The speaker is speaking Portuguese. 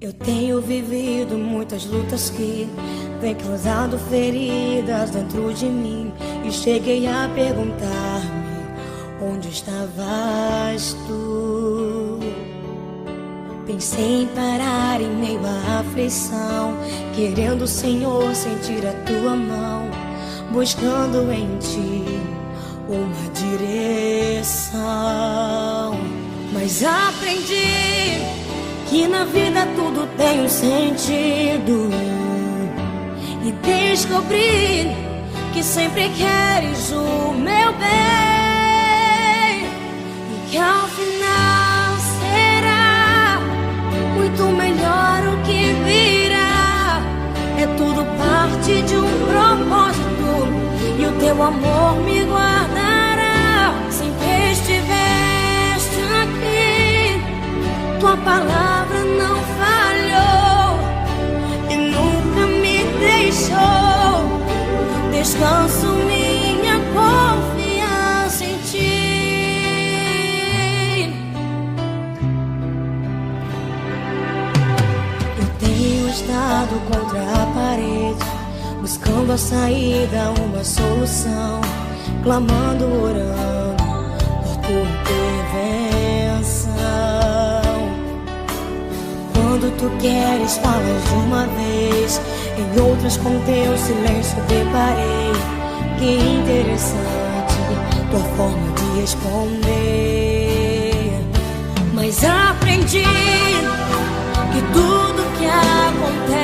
Eu tenho vivido muitas lutas que têm causado feridas dentro de mim. E cheguei a perguntar-me: onde estavas tu? Pensei em parar em meio à aflição, querendo, Senhor, sentir a tua mão, buscando em ti uma direção. Mas aprendi que na vida tudo tem um sentido, e descobri que sempre queres o meu bem, e que ao final será muito melhor o que virá. É tudo parte de um propósito, e o teu amor me guardará. Sempre estiveste aqui, tua palavra não falhou e nunca me deixou. Descanso minha confiança em ti. Eu tenho estado contra a parede, buscando a saída, uma solução, clamando, orando por tua intervenção. Quando tu queres, falas de uma vez, em outras com teu silêncio deparei. Que interessante tua forma de responder. Mas aprendi que tudo que acontece